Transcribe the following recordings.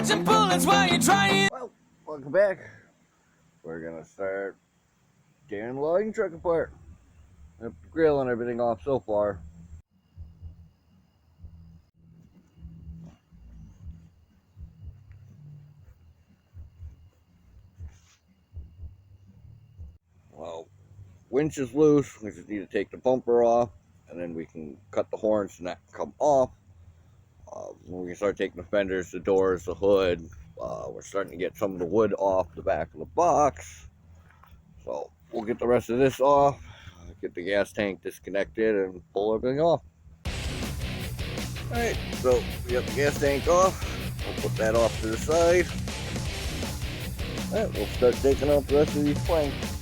dodging bullets while you're trying. Well, welcome back. We're gonna start getting the logging truck apart. The grill and everything off so far. Well, winch is loose. We just need to take the bumper off, and then we can cut the horns and that come off. We can start taking the fenders, the doors, the hood. We're starting to get some of the wood off the back of the box. So we'll get the rest of this off, get the gas tank disconnected, and pull everything off. Alright, so we got the gas tank off. We'll put that off to the side. Alright, we'll start taking off the rest of these planks.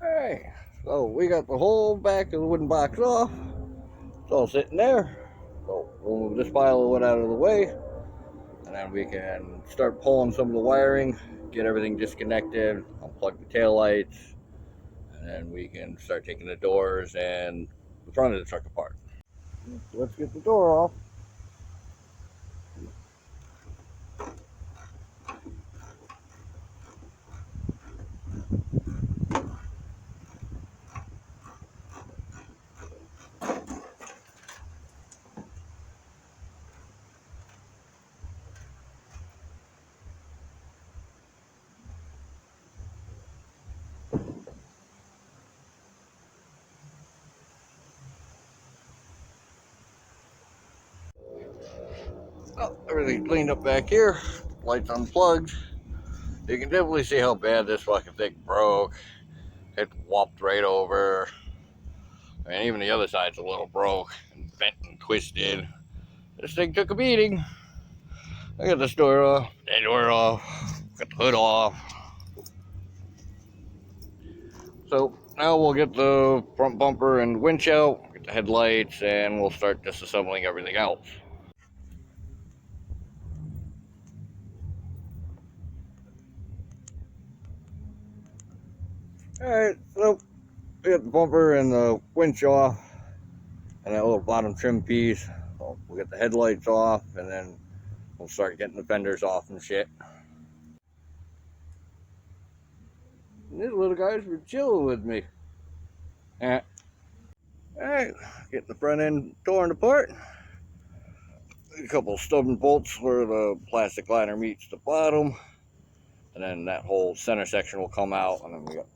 Alright, so we got the whole back of the wooden box off. It's all sitting there. So we'll move this pile of wood out of the way, and then we can start pulling some of the wiring, get everything disconnected, unplug the taillights, and then we can start taking the doors and the front of the truck apart. Let's get the door off. Well, everything cleaned up back here. Lights unplugged. You can definitely see how bad this fucking thing broke. It whopped right over. And even the other side's a little broke and bent and twisted. This thing took a beating. I got this door off, that door off, got the hood off. So now we'll get the front bumper and winch out, get the headlights, and we'll start disassembling everything else. Alright, so we got the bumper and the winch off, and that little bottom trim piece. So we'll get the headlights off, and then we'll start getting the fenders off and shit. And these little guys were chilling with me. Alright, getting the front end torn apart. A couple stubborn bolts where the plastic liner meets the bottom, and then that whole center section will come out, and then we got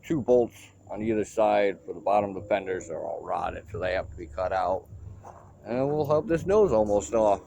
2 bolts on either side for the bottom of the fenders. They're all rotted, so they have to be cut out, and we'll have this nose almost off.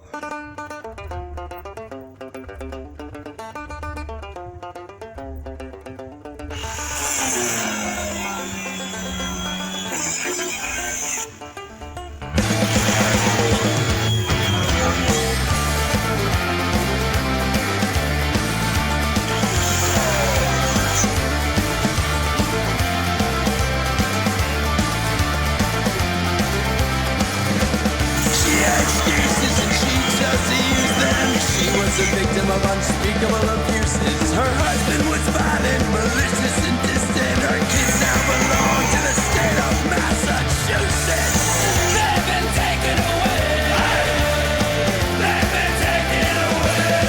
A victim of unspeakable abuses. Her husband was violent, malicious, and distant. Her kids now belong to the state of Massachusetts. They've been taken away. They've been taken away.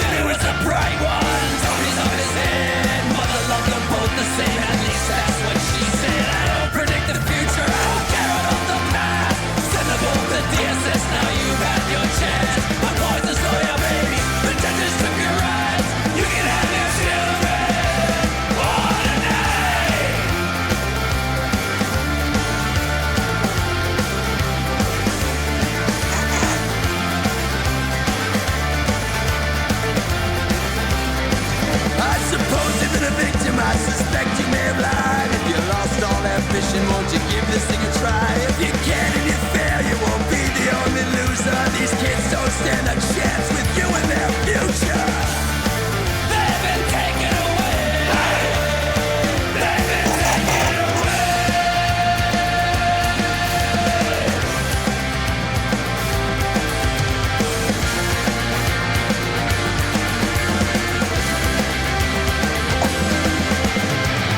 Billy was a bright one, Tony's on his head. Mother loved them both the same, at least that's what she said. I don't predict the future, I don't care about the past. Send them both to DSS, now you've had your chance. My boys are so your baby. The judges took your rights. You can have your children. What a night. I suppose you've been a victim. I suspect you may have lied. If you lost all ambition, won't you give this thing a try? If you can and you fail, you won't be the only loser. These kids don't stand a chance with you and their future. They've been taken away. They've been taken away.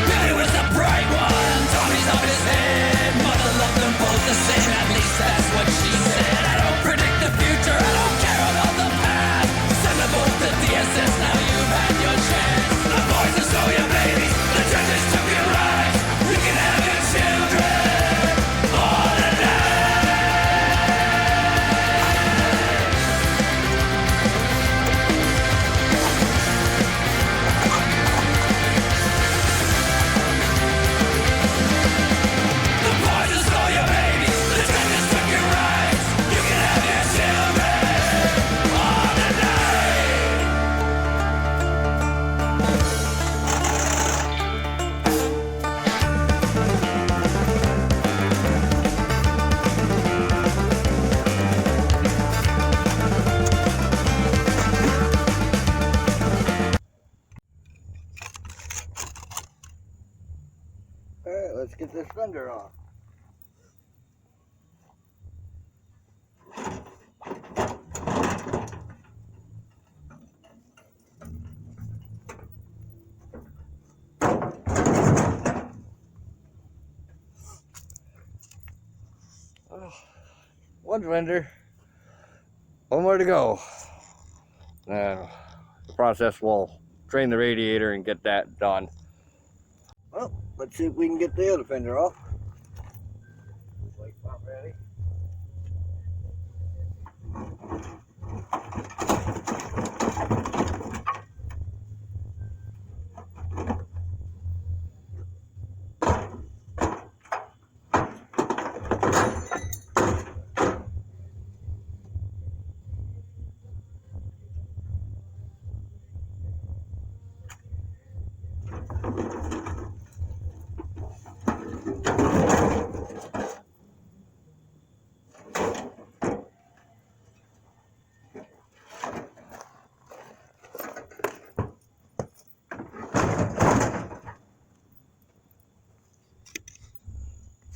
Billy was a bright one, Tommy's on his head. Mother loved them both the same, at least that's what she said. I don't predict the future, I don't care about the past. Send them both to DSS, now you've had your chance. The boys are so your babies, the judges took your rights. You can have your children. What a The boys are so your babies, the judges took your rights. You can have your children. What a night. Alright, let's get this fender off. One fender, one more to go. The process will drain the radiator and get that done. Well, let's see if we can get the other fender off. Like not ready.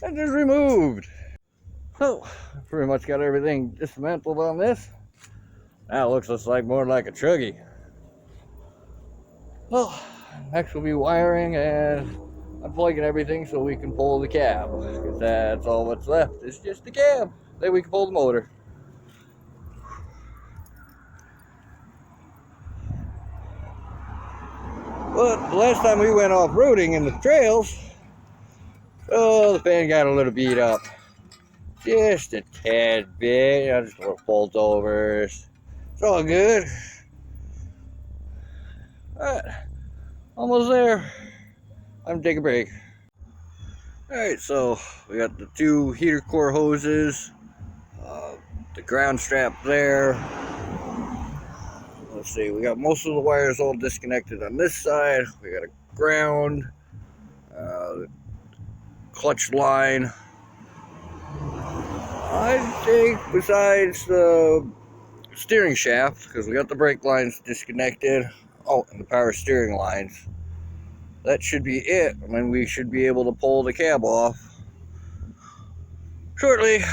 And just removed. So, pretty much got everything dismantled on this. Now it looks just like more like a truggy. Well, next will be wiring and unplugging everything so we can pull the cab. Because that's all that's left. It's just the cab. Then we can pull the motor. But the last time we went off-roading in the trails, oh, the fan got a little beat up. Just a tad bit. I just want to fold over. It's all good. Alright, almost there. I'm taking a break. Alright, so we got the two heater core hoses, the ground strap there. Let's see, we got most of the wires all disconnected on this side. We got a ground, clutch line. I think besides the steering shaft, because we got the brake lines disconnected, oh, and the power steering lines, that should be it. And then we should be able to pull the cab off shortly.